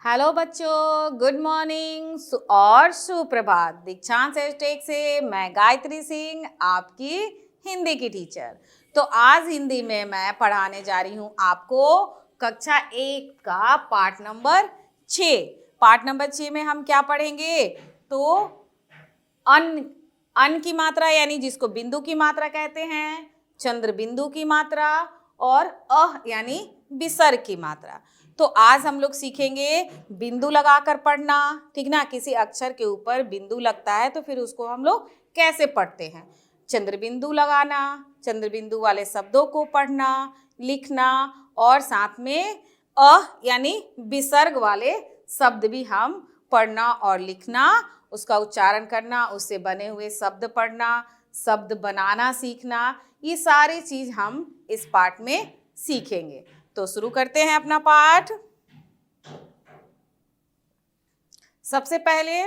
Hello बच्चों, good morning और सुप्रभात। दीक्षांत टेक से मैं गायत्री सिंह, आपकी हिंदी की टीचर। तो आज हिंदी में मैं पढ़ाने जा रही हूँ आपको कक्षा 1 का पाठ नंबर 6। पाठ नंबर 6 में हम क्या पढ़ेंगे? तो अन की मात्रा यानी जिसको बिंदु की मात्रा कहते हैं, चंद्र बिंदु की मात्रा और यानी विसर्ग की मात्रा। तो आज हम लोग सीखेंगे बिंदु लगाकर पढ़ना, ठीक ना। किसी अक्षर के ऊपर बिंदु लगता है तो फिर उसको हम लोग कैसे पढ़ते हैं, चंद्र बिंदु लगाना, चंद्र बिंदु वाले शब्दों को पढ़ना, लिखना और साथ में यानी विसर्ग वाले शब्द भी हम पढ़ना और लिखना, उसका उच्चारण करना, उससे बने हुए शब्द पढ़ना, शब्द बनाना सीखना। ये सारी चीज हम इस पाठ में सीखेंगे। तो शुरू करते हैं अपना पाठ। सबसे पहले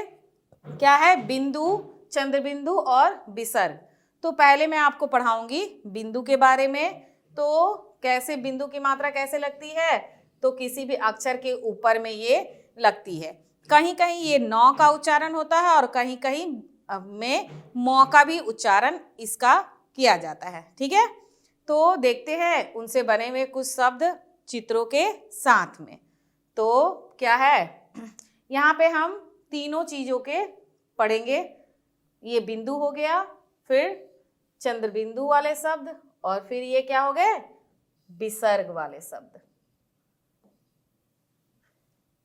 क्या है? बिंदु, चंद्र बिंदु और विसर्ग। तो पहले मैं आपको पढ़ाऊंगी बिंदु के बारे में। तो कैसे बिंदु की मात्रा कैसे लगती है? तो किसी भी अक्षर के ऊपर में ये लगती है। कहीं कहीं ये नौ का उच्चारण होता है और कहीं कहीं में मौ का भी उच्चारण इसका किया जाता है, ठीक है। तो देखते हैं उनसे बने हुए कुछ शब्द चित्रों के साथ में। तो क्या है, यहाँ पे हम तीनों चीजों के पढ़ेंगे। ये बिंदु हो गया, फिर चंद्र बिंदु वाले शब्द और फिर ये क्या हो गए? विसर्ग वाले शब्द।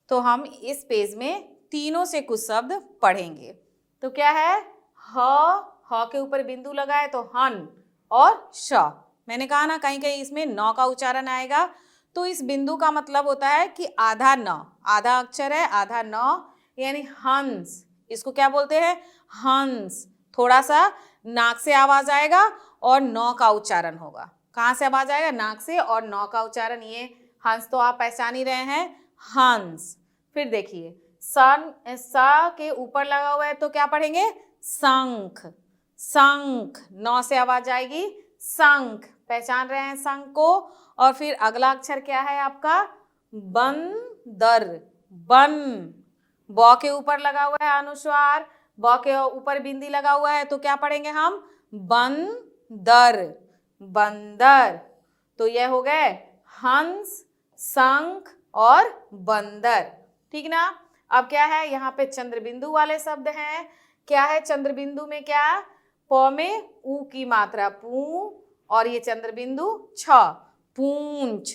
तो हम इस पेज में तीनों से कुछ शब्द पढ़ेंगे। तो क्या है? ह के ऊपर बिंदु लगा है तो हन और श। मैंने कहा ना कहीं कहीं इसमें नौ का उच्चारण आएगा। तो इस बिंदु का मतलब होता है कि आधा नौ, आधा अक्षर है, आधा नौ यानी हंस। इसको क्या बोलते हैं? हंस। थोड़ा सा नाक से आवाज आएगा और नौ का उच्चारण होगा। कहाँ से आवाज आएगा? नाक से, और नौ का उच्चारण। ये हंस तो आप पहचान ही रहे हैं, हंस। फिर देखिए सन, सा के ऊपर लगा हुआ है तो क्या पढ़ेंगे? शंख। शंख, नौ से आवाज आएगी, शंख। पहचान रहे हैं शंख को। और फिर अगला अक्षर क्या है आपका? बंदर, बन। ब के ऊपर लगा हुआ है अनुस्वार, ब के ऊपर बिंदी लगा हुआ है तो क्या पढ़ेंगे हम? बंदर, बंदर। तो यह हो गए हंस, शंख और बंदर, ठीक ना। अब क्या है? यहाँ पे चंद्र बिंदु वाले शब्द हैं। क्या है चंद्र बिंदु में? क्या? प में ऊ की मात्रा पू, और ये चंद्र बिंदु छ, पूंछ।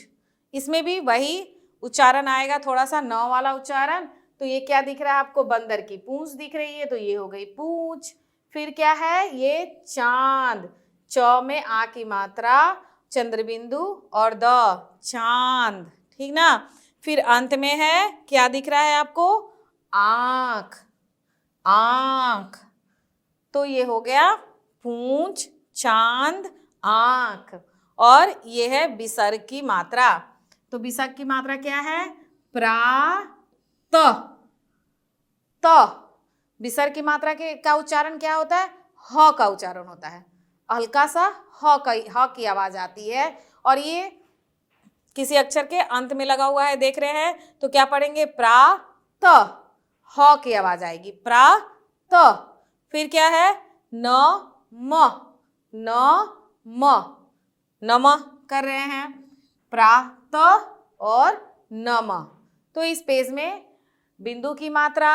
इसमें भी वही उच्चारण आएगा, थोड़ा सा नौ वाला उच्चारण। तो ये क्या दिख रहा है आपको? बंदर की पूंछ दिख रही है तो ये हो गई पूंछ। फिर क्या है? ये चांद, च में आ की मात्रा, चंद्र बिंदु और द, चांद, ठीक ना। फिर अंत में है क्या दिख रहा है आपको? आंख, आंख। तो ये हो गया पूंछ, चांद, आंख। और ये है विसर्ग की मात्रा। तो विसर्ग की मात्रा क्या है? प्रा, त। विसर्ग की मात्रा का उच्चारण क्या होता है? ह का उच्चारण होता है। हल्का सा ह की आवाज आती है। और ये किसी अक्षर के अंत में लगा हुआ है, देख रहे हैं तो क्या पढ़ेंगे? प्रा त, ह की आवाज आएगी, प्रा त। फिर क्या है? न म, न म, नम कर रहे हैं, प्रात और नम। तो इस पेज में बिंदु की मात्रा,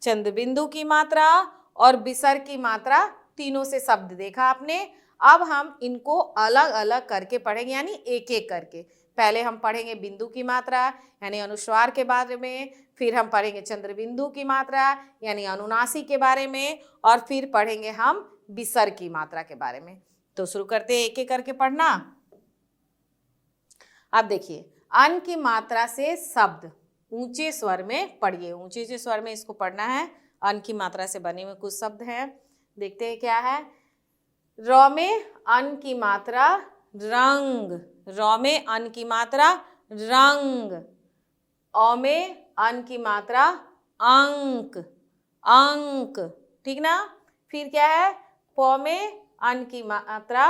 चंद्र बिंदु की मात्रा और विसर्ग की मात्रा, तीनों से शब्द देखा आपने। अब हम इनको अलग अलग करके पढ़ेंगे, यानी एक एक करके। पहले हम पढ़ेंगे बिंदु की मात्रा यानी अनुस्वार के बारे में, फिर हम पढ़ेंगे चंद्र बिंदु की मात्रा यानी अनुनासिक के बारे में, और फिर पढ़ेंगे हम विसर्ग की मात्रा के बारे में। तो शुरू करते हैं एक एक करके पढ़ना। अब देखिए अन की मात्रा से शब्द ऊंचे स्वर में पढ़िए, ऊंचे स्वर में इसको पढ़ना है। अन की मात्रा से बने हुए कुछ शब्द हैं, देखते हैं क्या है। र में अन की मात्रा रंग, र में अन की मात्रा रंग। अ में अन की मात्रा अंक, अंक, ठीक ना। फिर क्या है? प में अन की मात्रा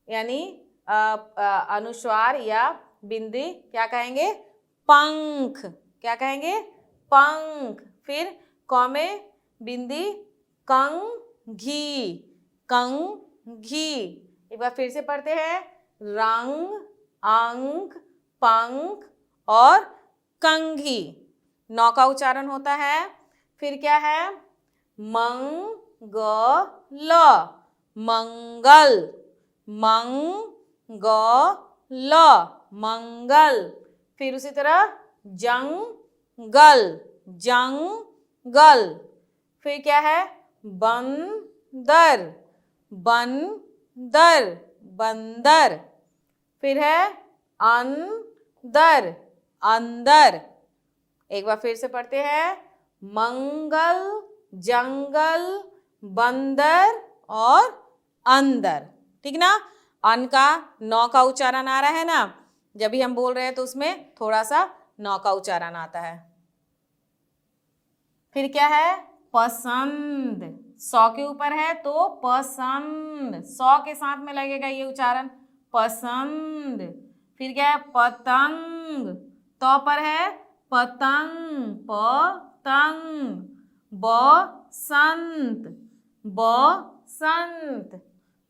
यानी अनुस्वार या बिंदी, क्या कहेंगे? पंख। क्या कहेंगे? पंख। फिर क में बिंदी कंघी, कंघी। एक बार फिर से पढ़ते हैं, रंग, अंक, पंख और कंघी। 9 का उच्चारण होता है। फिर क्या है? मंगल, मंगल, मंगल, मंगल। फिर उसी तरह जंगल, जंगल। फिर क्या है? बंदर, बंदर, बंदर। फिर है अंदर, अंदर। एक बार फिर से पढ़ते हैं, मंगल, जंगल, बंदर और अंदर। ठीक ना? अन का 9 का उच्चारण आ रहा है ना, जब भी हम बोल रहे हैं तो उसमें थोड़ा सा 9 का उच्चारण आता है। फिर क्या है? पसंद। 100 के ऊपर है तो पसंद, 100 के साथ में लगेगा ये उच्चारण, पसंद। फिर क्या है? पतंग। तो पर है पतंग, पतंग। बसंत, बसंत,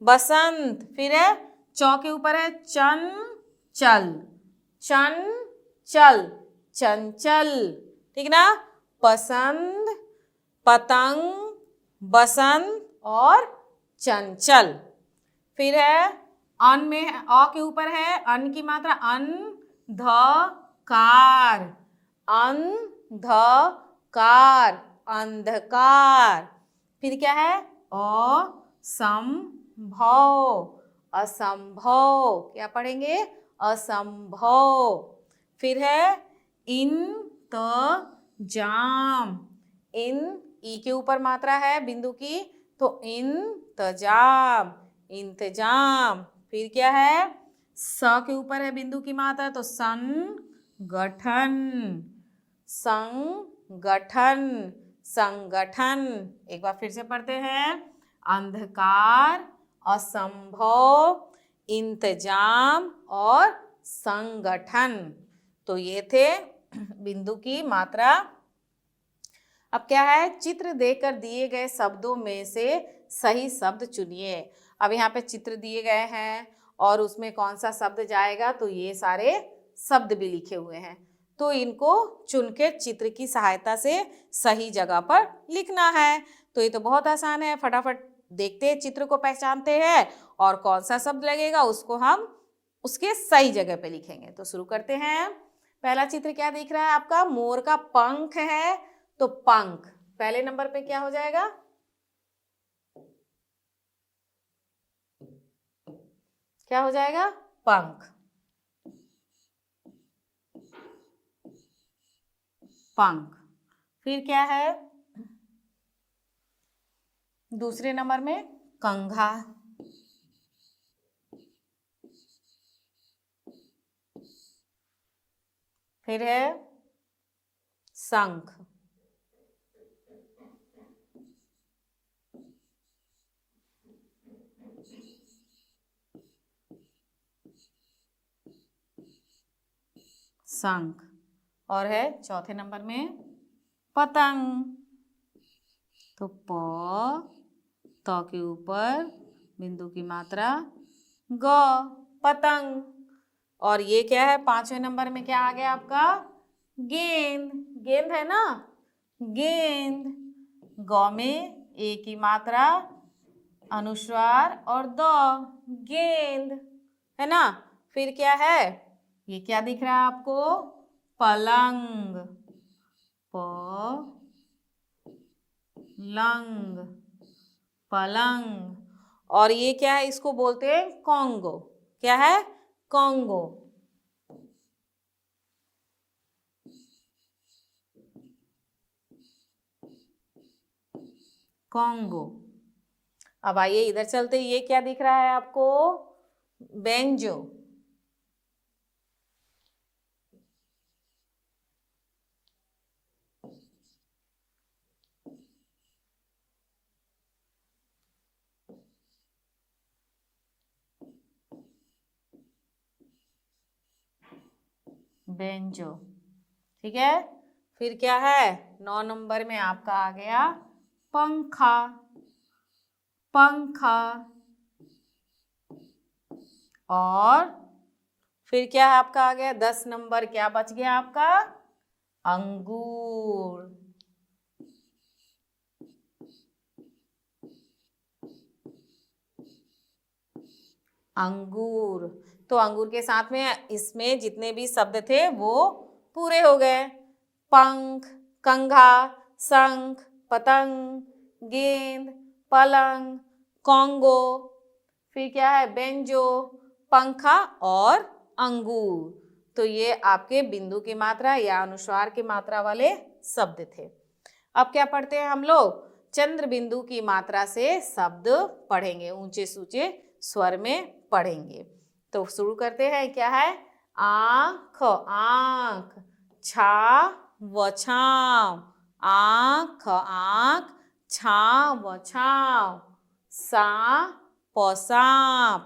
बसंत। फिर है चौ के ऊपर है चंचल, चंचल, चंचल। ठीक ना? पसंद, पतंग, बसंत और चंचल। फिर है अन में अ के ऊपर है अन की मात्रा अंधकार, अंधकार, अंधकार। फिर क्या है? असंभव, असंभव। क्या पढ़ेंगे? असंभव। फिर है इंतजाम, इन ई के ऊपर मात्रा है बिंदु की तो इंतजाम, इंतजाम। फिर क्या है? स के ऊपर है बिंदु की मात्रा तो संगठन, संगठन, संगठन। एक बार फिर से पढ़ते हैं, अंधकार, असंभव, इंतजाम और संगठन। तो ये थे बिंदु की मात्रा। अब क्या है? चित्र देकर दिए गए शब्दों में से सही शब्द चुनिए। अब यहाँ पे चित्र दिए गए हैं और उसमें कौन सा शब्द जाएगा, तो ये सारे शब्द भी लिखे हुए हैं, तो इनको चुन के चित्र की सहायता से सही जगह पर लिखना है। तो ये तो बहुत आसान है, फटाफट देखते हैं, चित्र को पहचानते हैं और कौन सा शब्द लगेगा उसको हम उसके सही जगह पे लिखेंगे। तो शुरू करते हैं। पहला चित्र क्या दिख रहा है आपका? मोर का पंख है, तो पंख पहले नंबर पे क्या हो जाएगा? क्या हो जाएगा? पंख, पंख। फिर क्या है दूसरे नंबर में? कंघा, फिर है शंख, शंख। और है चौथे नंबर में पतंग, तो प त के ऊपर बिंदु की मात्रा ग, पतंग। और ये क्या है? 5वें नंबर में क्या आ गया आपका? गेंद, गेंद है ना, गेंद। ग में ए की मात्रा, अनुस्वार और द, गेंद, है ना। फिर क्या है? ये क्या दिख रहा है आपको? पलंग, लंग, पलंग। और ये क्या है? इसको बोलते हैं कॉन्गो। क्या है? Congo, Congo. अब आइए इधर चलते, ये क्या दिख रहा है आपको? बेंजो, बेंजो। ठीक है। फिर क्या है 9 नंबर में आपका आ गया पंखा, पंखा। और फिर क्या है आपका आ गया 10 नंबर, क्या बच गया आपका? अंगूर। अंगूर। तो अंगूर के साथ में इसमें जितने भी शब्द थे वो पूरे हो गए। पंख, कंघा, शंख, पतंग, गेंद, पलंग, कॉन्गो, फिर क्या है बेंजो, पंखा और अंगूर। तो ये आपके बिंदु की मात्रा या अनुस्वार की मात्रा वाले शब्द थे। अब क्या पढ़ते हैं हम लोग? चंद्र बिंदु की मात्रा से शब्द पढ़ेंगे, ऊंचे सूचे स्वर में पढ़ेंगे। तो शुरू करते हैं। क्या है? आंख, आंख, छाव, छाव, आंख, आंख, छाव, छाव, सांप, सांप,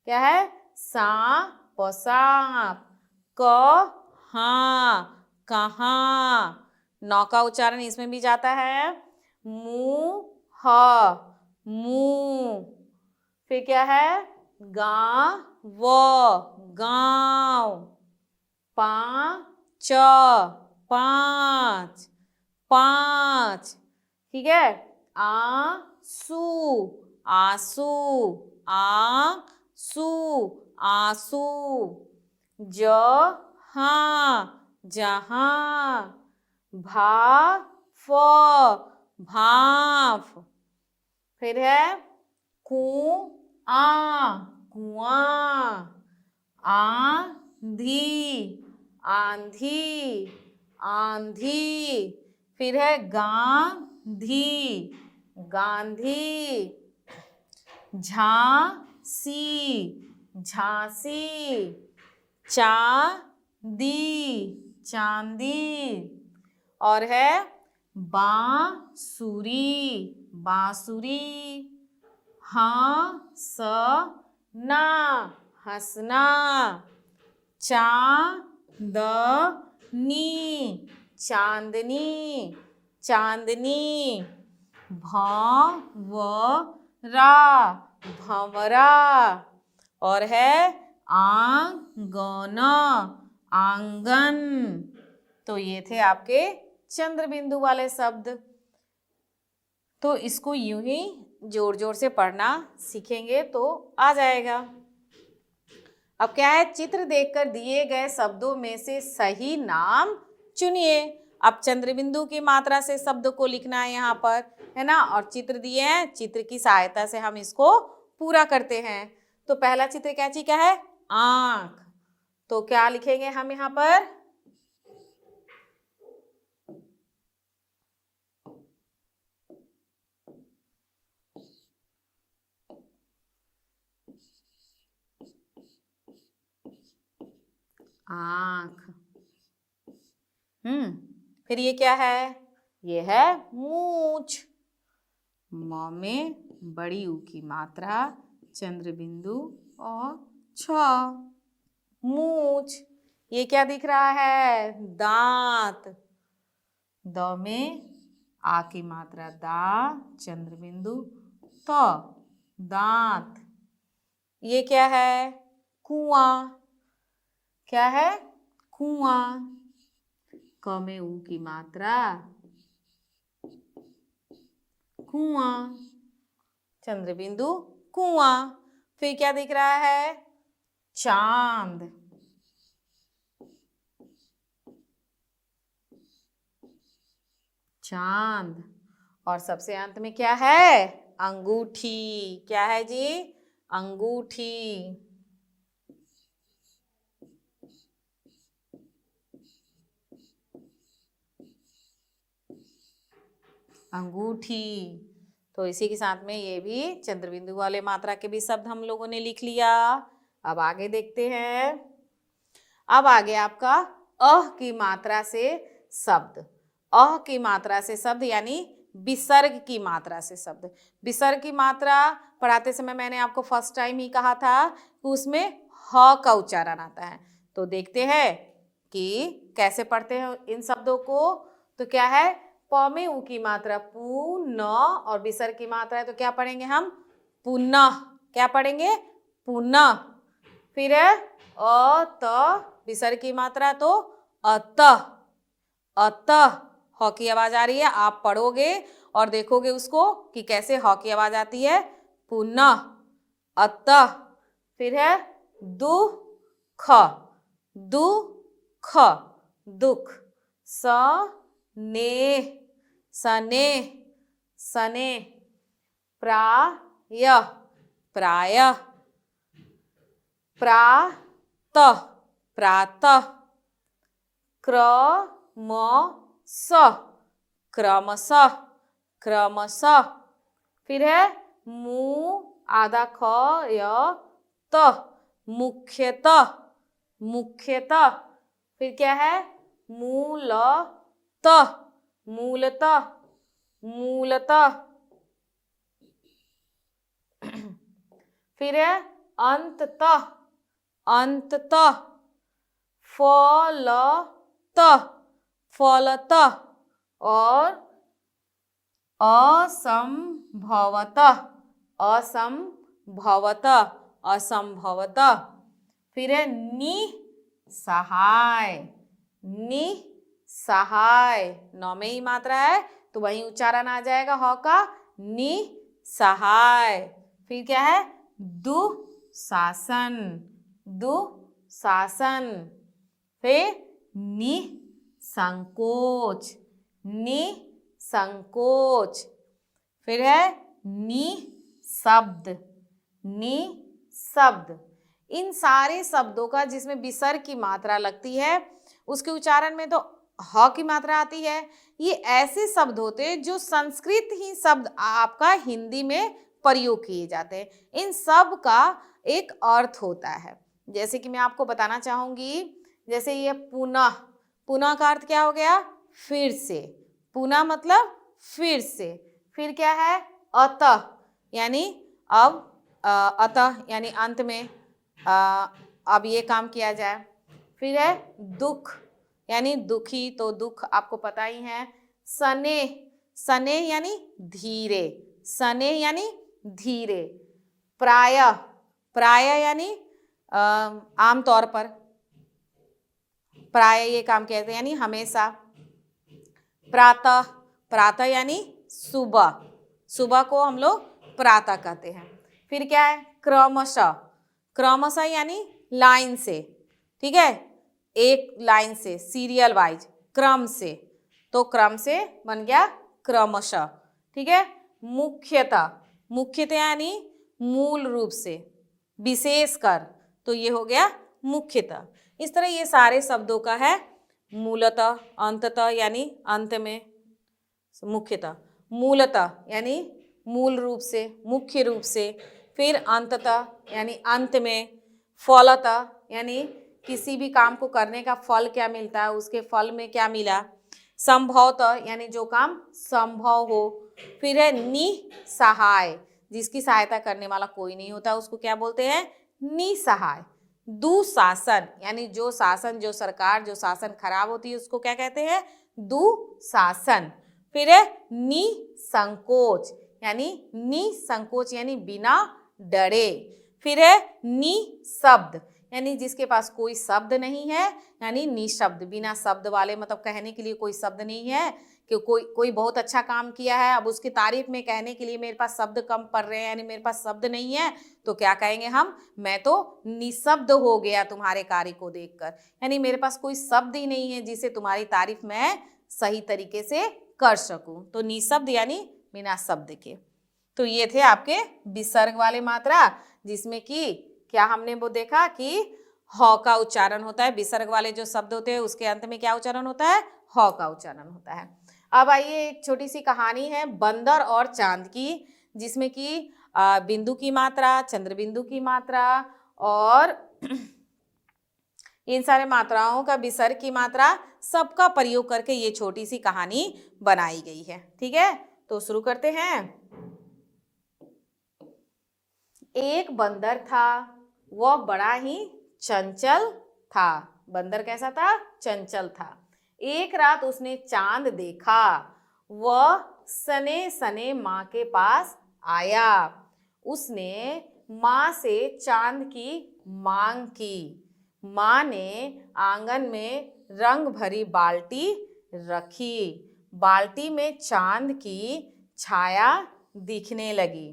क्या है? सांप, सांप, कहाँ, नौ का उच्चारण इसमें भी जाता है। मुंह, मुंह, फिर क्या है? गाँव, गाँव, पाँच, पाँच, पाँच, ठीक है। आंसू, आंसू, आंसू, आंसू, जहाँ, जहाँ, भाफ, भाफ, फिर है कुआं, कुआं, आंधी, आंधी, आंधी, फिर है गांधी, गांधी, झांसी, झांसी, चांदी, चांदी, और है बांसुरी, बांसुरी, हंसना, हंसना, चांदनी, चांदनी, चांदनी, भंवरा, भंवरा, और है आंगन, आंगन। तो ये थे आपके चंद्र बिंदु वाले शब्द। तो इसको यूं ही जोर जोर से पढ़ना सीखेंगे तो आ जाएगा। अब क्या है? चित्र देखकर दिए गए शब्दों में से सही नाम चुनिए। अब चंद्र बिंदु की मात्रा से शब्द को लिखना है यहाँ पर, है ना। और चित्र दिए हैं, चित्र की सहायता से हम इसको पूरा करते हैं। तो पहला चित्र कैची क्या है? आंख। तो क्या लिखेंगे हम यहाँ पर? आंख। फिर ये क्या है? ये है मूंछ। म में बड़ी ऊ की मात्रा, चंद्र बिंदु और छ, मूंछ। ये क्या दिख रहा है? दांत। द में आ की मात्रा दा, चंद्र बिंदु त, दांत। ये क्या है? कुआं। क्या है? कुआं। क में ऊ की मात्रा, कुआं, चंद्र बिंदु कुआं। फिर क्या दिख रहा है? चांद। चांद। और सबसे अंत में क्या है? अंगूठी। क्या है जी? अंगूठी। अंगूठी। तो इसी के साथ में ये भी चंद्र बिंदु वाले मात्रा के भी शब्द हम लोगों ने लिख लिया। अब आगे देखते हैं। अब आगे आपका अह की मात्रा से शब्द। अह की मात्रा से शब्द यानी विसर्ग की मात्रा से शब्द। विसर्ग की मात्रा पढ़ाते समय मैंने आपको फर्स्ट टाइम ही कहा था कि उसमें ह का उच्चारण आता है। तो देखते हैं कि कैसे पढ़ते हैं इन शब्दों को। तो क्या है, प में उ की मात्रा पू न और विसर्ग की मात्रा है तो क्या पढ़ेंगे हम, पुनः। क्या पढ़ेंगे, पुनः। फिर है अ त विसर्ग की मात्रा तो अतः, अतः। ह की आवाज आ रही है, आप पढ़ोगे और देखोगे उसको कि कैसे ह की आवाज आती है, पुनः, अतः। फिर है दुख, दुख, दुख। सनेह, सनेह, सनेह। प्रायः, प्रायः। प्रातः, प्रातः। क्रमशः, क्रमशः, क्रमशः। फिर है मु आधा ख य त, मुख्यतः, मुख्यतः। फिर क्या है, मूलतः, मूलतः, मूलतः। फिर है अंततः, अंततः। फलतः, फलतः। और असंभवतः, असंभवतः, असंभवतः। फिर है निसहाय, निसहाय। नौ में ही मात्रा है तो वही उच्चारण आ जाएगा ह का, निसहाय। फिर क्या है, दुशासन, दुशासन। फिर निसंकोच, निसंकोच। फिर है निशब्द, निशब्द। इन सारे शब्दों का जिसमें विसर्ग की मात्रा लगती है उसके उच्चारण में तो ह की मात्रा आती है। ये ऐसे शब्द होते हैं जो संस्कृत ही शब्द आपका हिंदी में प्रयोग किए जाते हैं। इन सब का एक अर्थ होता है। जैसे कि मैं आपको बताना चाहूंगी, जैसे ये पुनः, पुनः का अर्थ क्या हो गया, फिर से। पुनः मतलब फिर से। फिर क्या है, अतः, यानी अब अतः यानी अंत में अब ये काम किया जाए। फिर है दुख, यानी दुखी, तो दुख आपको पता ही है। सनेह, सनेह यानी धीरे, सनेह यानी धीरे। प्रायः, प्रायः यानी आमतौर पर, प्रायः ये काम कहते हैं यानी हमेशा। प्रातः, प्रातः यानी सुबह, सुबह को हम लोग प्रातः कहते हैं। फिर क्या है, क्रमशः, क्रमशः यानी लाइन से, ठीक है, एक लाइन से, सीरियल वाइज, क्रम से, तो क्रम से बन गया क्रमशः, ठीक है। मुख्यतः, मुख्यतः यानी मूल रूप से, विशेषकर, तो ये हो गया मुख्यतः। इस तरह ये सारे शब्दों का है मूलतः, अंततः यानी अंत में, मुख्यतः, मूलतः यानी मूल रूप से, मुख्य रूप से। फिर अंततः यानी अंत में। फलतः यानी किसी भी काम को करने का फल क्या मिलता है, उसके फल में क्या मिला। संभवतः यानी जो काम संभव हो। फिर है निसहाय, जिसकी सहायता करने वाला कोई नहीं होता उसको क्या बोलते हैं, निसहाय। दुशासन यानी जो शासन, जो सरकार, जो शासन खराब होती है उसको क्या कहते हैं, दुशासन। फिर है निसंकोच, यानी निसंकोच यानी बिना डरे। फिर है निशब्द, यानी जिसके पास कोई शब्द नहीं है, यानी निशब्द, बिना शब्द वाले, मतलब कहने के लिए कोई शब्द नहीं है कि कोई बहुत अच्छा काम किया है, अब उसकी तारीफ में कहने के लिए मेरे पास शब्द कम पड़ रहे हैं, यानी मेरे पास शब्द नहीं है, तो क्या कहेंगे हम, मैं तो निशब्द हो गया तुम्हारे कार्य को देखकर, यानी मेरे पास कोई शब्द ही नहीं है जिसे तुम्हारी तारीफ मैं सही तरीके से कर सकूं। तो निशब्द यानी बिना शब्द के। तो ये थे आपके विसर्ग वाले मात्रा, जिसमें कि क्या हमने वो देखा कि ह का उच्चारण होता है। विसर्ग वाले जो शब्द होते हैं उसके अंत में क्या उच्चारण होता है, ह का उच्चारण होता है। अब आइए एक छोटी सी कहानी है बंदर और चांद की, जिसमें कि बिंदु की मात्रा, चंद्र बिंदु की मात्रा और इन सारे मात्राओं का विसर्ग की मात्रा सबका प्रयोग करके ये छोटी सी कहानी बनाई गई है। ठीक है, तो शुरू करते हैं। एक बंदर था, वह बड़ा ही चंचल था। बंदर कैसा था, चंचल था। एक रात उसने चांद देखा, वह सने सने माँ के पास आया। उसने माँ से चांद की मांग की। माँ ने आंगन में रंग भरी बाल्टी रखी। बाल्टी में चांद की छाया दिखने लगी।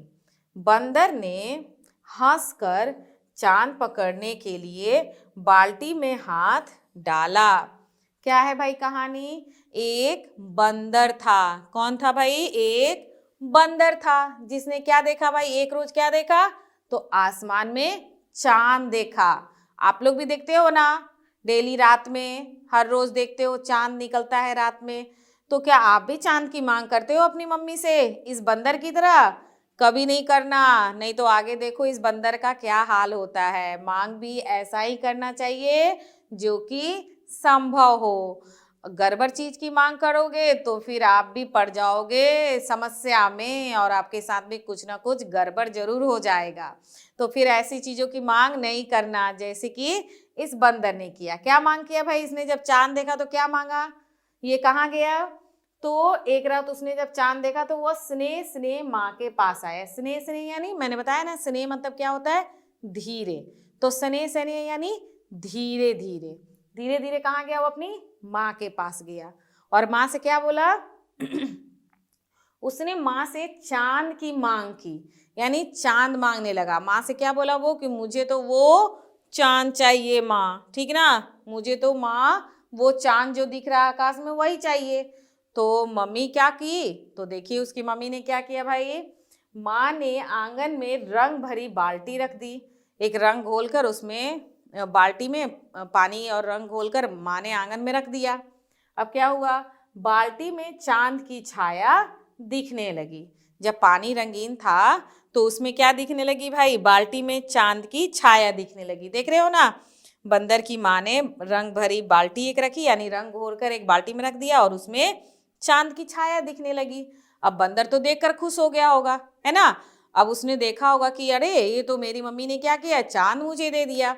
बंदर ने हंसकर चांद पकड़ने के लिए बाल्टी में हाथ डाला। क्या है भाई कहानी? एक बंदर था। कौन था भाई? एक बंदर था जिसने क्या देखा भाई? एक रोज क्या देखा? तो आसमान में चांद देखा। आप लोग भी देखते हो ना, डेली रात में, हर रोज देखते हो चांद निकलता है रात में। तो क्या आप भी चांद की मांग करते हो अपनी मम्मी से इस बंदर की तरह? कभी नहीं करना, नहीं तो आगे देखो इस बंदर का क्या हाल होता है। मांग भी ऐसा ही करना चाहिए जो कि संभव हो। गड़बड़ चीज की मांग करोगे तो फिर आप भी पड़ जाओगे समस्या में और आपके साथ भी कुछ ना कुछ गड़बड़ जरूर हो जाएगा। तो फिर ऐसी चीजों की मांग नहीं करना जैसे कि इस बंदर ने किया। क्या मांग किया भाई इसने? जब चांद देखा तो क्या मांगा? ये कहाँ गया? तो एक रात उसने जब चांद देखा तो वह स्नेह स्नेह माँ के पास आया। स्नेह स्नेह यानी मैंने बताया ना, स्नेह मतलब क्या होता है? धीरे। तो स्नेह स्नेह यानी धीरे धीरे। धीरे धीरे कहाँ गया? वो अपनी माँ के पास गया और माँ से क्या बोला? उसने माँ से चांद की मांग की, यानी चांद मांगने लगा। माँ से क्या बोला वो? कि मुझे तो वो चांद चाहिए माँ, ठीक ना, मुझे तो माँ वो चांद जो दिख रहा है आकाश में वही चाहिए। तो मम्मी क्या की? तो देखिए उसकी मम्मी ने क्या किया भाई। माँ ने आंगन में रंग भरी बाल्टी रख दी। एक रंग घोलकर उसमें बाल्टी में पानी और रंग घोलकर माँ ने आंगन में रख दिया। अब क्या हुआ? बाल्टी में चांद की छाया दिखने लगी। जब पानी रंगीन था तो उसमें क्या दिखने लगी भाई? बाल्टी में चांद की छाया दिखने लगी। देख रहे हो ना, बंदर की माँ ने रंग भरी बाल्टी एक रखी, यानी रंग घोलकर एक बाल्टी में रख दिया और उसमें चांद की छाया दिखने लगी। अब बंदर तो देखकर खुश हो गया होगा, है ना। अब उसने देखा होगा कि अरे ये तो मेरी मम्मी ने क्या किया, चांद मुझे दे दिया।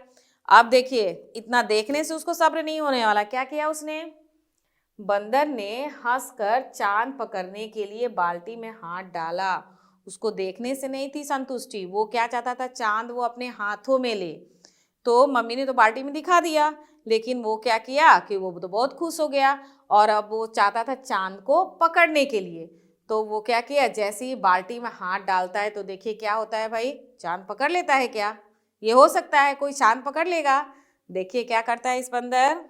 अब देखिए इतना देखने से उसको सब्र नहीं होने वाला। क्या किया उसने? बंदर ने हंसकर चांद पकड़ने के लिए बाल्टी में हाथ डाला। उसको देखने से नहीं थी संतुष्टि, वो क्या चाहता था? चांद वो अपने हाथों में ले। तो मम्मी ने तो बाल्टी में दिखा दिया, लेकिन वो क्या किया कि वो तो बहुत खुश हो गया और अब वो चाहता था चांद को पकड़ने के लिए। तो वो क्या किया? जैसे ही बाल्टी में हाथ डालता है तो देखिए क्या होता है भाई? चांद पकड़ लेता है क्या? ये हो सकता है कोई चांद पकड़ लेगा? देखिए क्या करता है इस बंदर।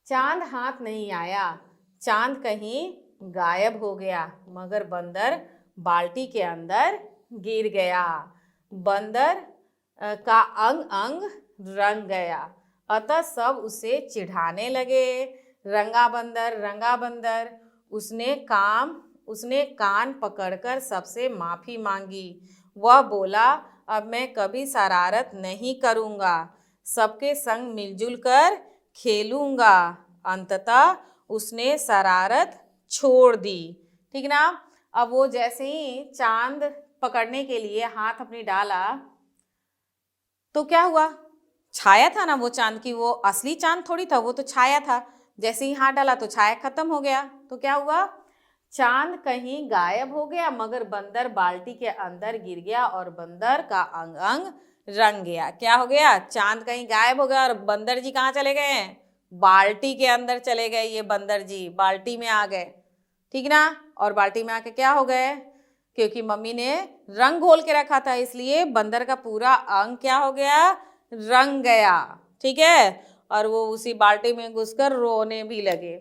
चांद हाथ नहीं आया, चांद कहीं गायब हो गया, मगर बंदर बाल्टी के अंदर गिर गया। बंदर का अंग अंग रंग गया, अतः सब उसे चिढ़ाने लगे। रंगा बंदर, रंगा बंदर। उसने कान पकड़कर सबसे माफी मांगी। वह बोला, अब मैं कभी शरारत नहीं करूँगा, सबके संग मिलजुल कर खेलूंगा। अंततः उसने शरारत छोड़ दी, ठीक ना। अब वो जैसे ही चांद पकड़ने के लिए हाथ अपनी डाला तो क्या हुआ? छाया था ना वो चांद की, वो असली चांद थोड़ी था, वो तो छाया था। जैसे ही हाथ डाला तो छाया खत्म हो गया। तो क्या हुआ? चांद कहीं गायब हो गया, मगर बंदर बाल्टी के अंदर गिर गया और बंदर का अंग अंग रंग गया। क्या हो गया? चांद कहीं गायब हो गया और बंदर जी कहाँ चले गए? बाल्टी के अंदर चले गए। ये बंदर जी बाल्टी में आ गए, ठीक ना। और बाल्टी में आके क्या हो गए? क्योंकि मम्मी ने रंग घोल के रखा था, इसलिए बंदर का पूरा अंग क्या हो गया? रंग गया, ठीक है। और वो उसी बाल्टी में घुसकर रोने भी लगे।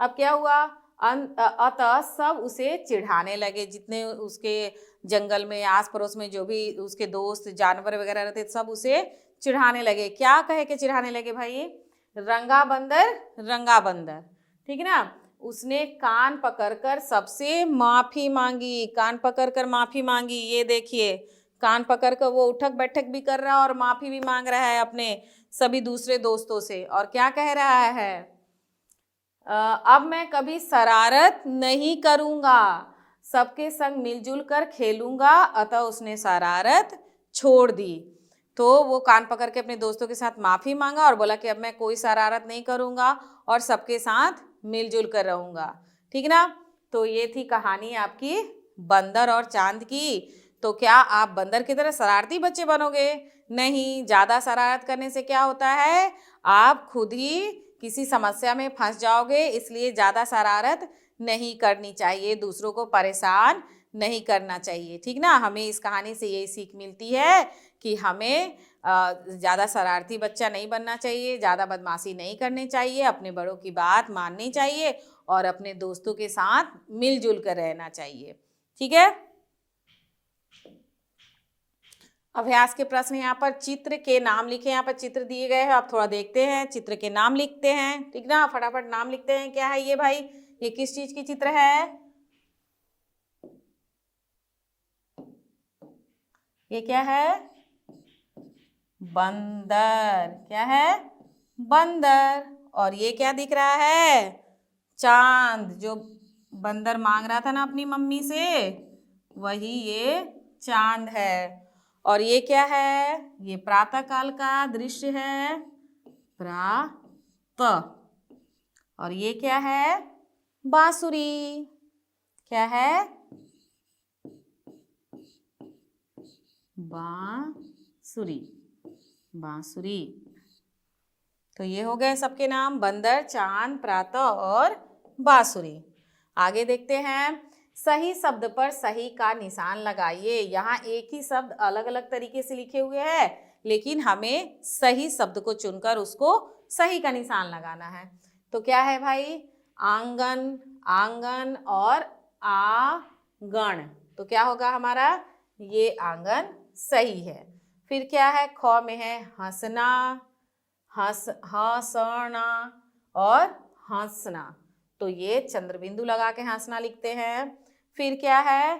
अब क्या हुआ? अतः सब उसे चिढ़ाने लगे। जितने उसके जंगल में आस पड़ोस में जो भी उसके दोस्त जानवर वगैरह रहते सब उसे चिढ़ाने लगे। क्या कहे के चिढ़ाने लगे भाई? रंगा बंदर, रंगा बंदर, ठीक ना। उसने कान पकड़कर सबसे माफी मांगी, कान पकड़कर माफी मांगी। ये देखिए कान पकड़कर वो उठक बैठक भी कर रहा है और माफी भी मांग रहा है अपने सभी दूसरे दोस्तों से। और क्या कह रहा है? अब मैं कभी शरारत नहीं करूंगा, सबके संग मिलजुल कर खेलूंगा। अतः उसने शरारत छोड़ दी। तो वो कान पकड़ के अपने दोस्तों के साथ माफ़ी मांगा और बोला कि अब मैं कोई शरारत नहीं करूँगा और सबके साथ मिलजुल कर रहूँगा। ठीक ना। तो ये थी कहानी आपकी बंदर और चांद की। तो क्या आप बंदर की तरह शरारती बच्चे बनोगे? नहीं, ज़्यादा शरारत करने से क्या होता है, आप खुद ही किसी समस्या में फंस जाओगे। इसलिए ज़्यादा शरारत नहीं करनी चाहिए, दूसरों को परेशान नहीं करना चाहिए। ठीक ना। हमें इस कहानी से यही सीख मिलती है कि हमें ज़्यादा शरारती बच्चा नहीं बनना चाहिए, ज़्यादा बदमाशी नहीं करनी चाहिए, अपने बड़ों की बात माननी चाहिए और अपने दोस्तों के साथ मिलजुल कर रहना चाहिए। ठीक है। अभ्यास के प्रश्न यहाँ पर चित्र के नाम लिखे, यहाँ पर चित्र दिए गए हैं, आप थोड़ा देखते हैं, चित्र के नाम लिखते हैं। ठीक ना, फटाफट नाम लिखते हैं। क्या है ये भाई, ये किस चीज की चित्र है? ये क्या है? बंदर। क्या है? बंदर। और ये क्या दिख रहा है? चांद। जो बंदर मांग रहा था ना अपनी मम्मी से, वही ये चांद है। और ये क्या है? ये प्रातः काल का दृश्य है, प्रातः। और ये क्या है? बांसुरी। क्या है? बांसुरी। बांसुरी। तो ये हो गए सबके नाम, बंदर, चांद, प्रातः और बांसुरी। आगे देखते हैं। सही शब्द पर सही का निशान लगाइए। यहाँ एक ही शब्द अलग अलग तरीके से लिखे हुए हैं, लेकिन हमें सही शब्द को चुनकर उसको सही का निशान लगाना है। तो क्या है भाई? आंगन, आंगन और आंगन। तो क्या होगा हमारा? ये आंगन सही है। फिर क्या है? ख में है हंसना, हंसना और हंसना। तो ये चंद्रबिंदु लगा के हंसना लिखते हैं। फिर क्या है?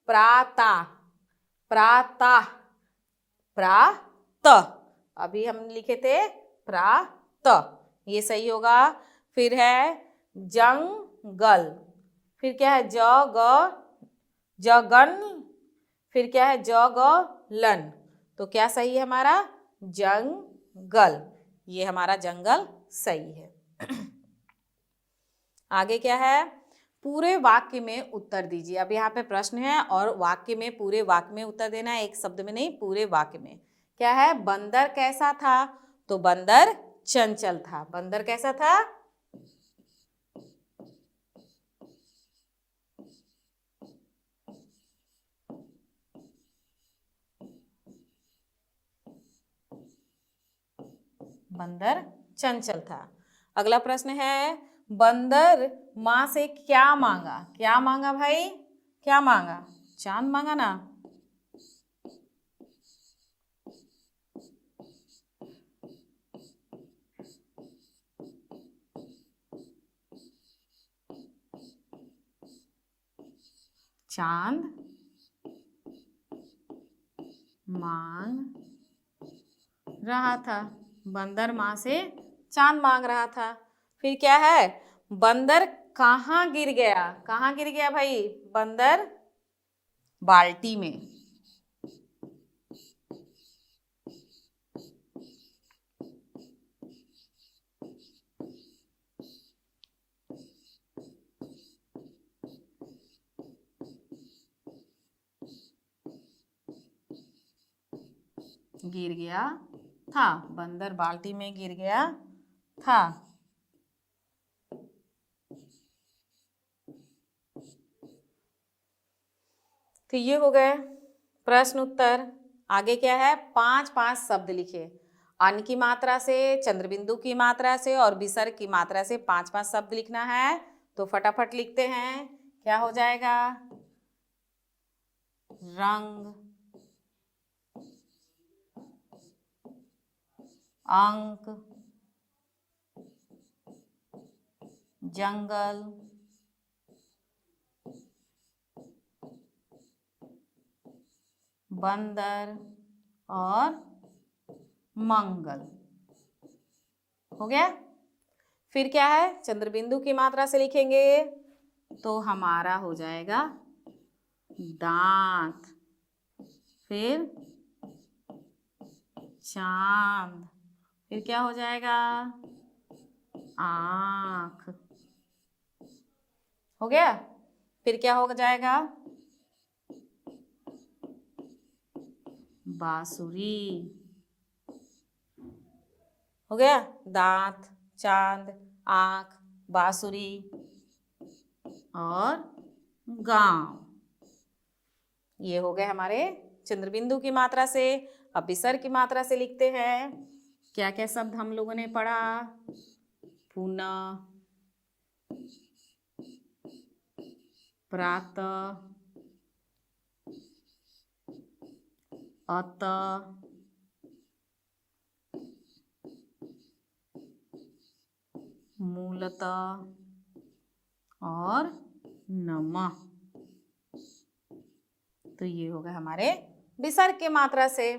प्रातः, प्रातः, प्रातः। अभी हम लिखे थे प्रातः, ये सही होगा। फिर है जंगल। फिर क्या है? जगन। फिर क्या है? जगलन। तो क्या सही है हमारा? जंगल। ये हमारा जंगल सही है। आगे क्या है? पूरे वाक्य में उत्तर दीजिए। अब यहाँ पे प्रश्न है और वाक्य में, पूरे वाक्य में उत्तर देना है, एक शब्द में नहीं, पूरे वाक्य में। क्या है? बंदर कैसा था? तो बंदर चंचल था। बंदर कैसा था? बंदर चंचल था। अगला प्रश्न है, बंदर माँ से क्या मांगा? क्या मांगा भाई? क्या मांगा? चांद मांगा ना। चांद मांग रहा था। बंदर माँ से चांद मांग रहा था। फिर क्या है? बंदर कहाँ गिर गया? कहाँ गिर गया भाई? बंदर बाल्टी में। गिर गया था। बंदर बाल्टी में गिर गया था। तो ये हो गए प्रश्न उत्तर। आगे क्या है? 5-5 शब्द लिखे। अन्न की मात्रा से, चंद्रबिंदु की मात्रा से और विसर्ग की मात्रा से 5-5 शब्द लिखना है। तो फटाफट लिखते हैं। क्या हो जाएगा? रंग, अंक, जंगल, बंदर और मंगल। हो गया। फिर क्या है? चंद्रबिंदु की मात्रा से लिखेंगे तो हमारा हो जाएगा दांत। फिर चांद। फिर क्या हो जाएगा? आँख। हो गया? फिर क्या हो जाएगा? बांसुरी। हो गया? दांत, चांद, आँख, बांसुरी और गांव। ये हो गए हमारे चंद्रबिंदु की मात्रा से। अब विसर्ग की मात्रा से लिखते हैं। क्या क्या शब्द हम लोगों ने पढ़ा? पुनः, प्रातः, अतः, मूलतः और नमः। तो ये हो गए हमारे विसर्ग के मात्रा से।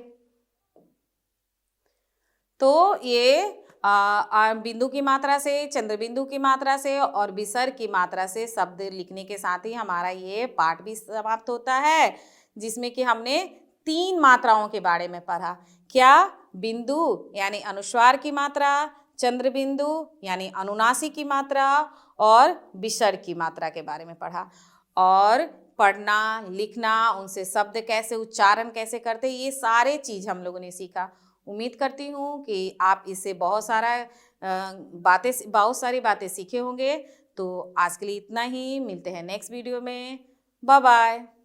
तो ये बिंदु की मात्रा से, चंद्रबिंदु की मात्रा से और विसर्ग की मात्रा से शब्द लिखने के साथ ही हमारा ये पाठ भी समाप्त होता है, जिसमें कि हमने 3 मात्राओं के बारे में पढ़ा। क्या? बिंदु यानी अनुस्वार की मात्रा, चंद्रबिंदु यानी अनुनासिक की मात्रा और विसर्ग की मात्रा के बारे में पढ़ा। और पढ़ना, लिखना, उनसे शब्द कैसे, उच्चारण कैसे करते, ये सारे चीज़ हम लोगों ने सीखा। उम्मीद करती हूँ कि आप इससे बहुत सारी बातें सीखे होंगे। तो आज के लिए इतना ही। मिलते हैं नेक्स्ट वीडियो में। Bye bye.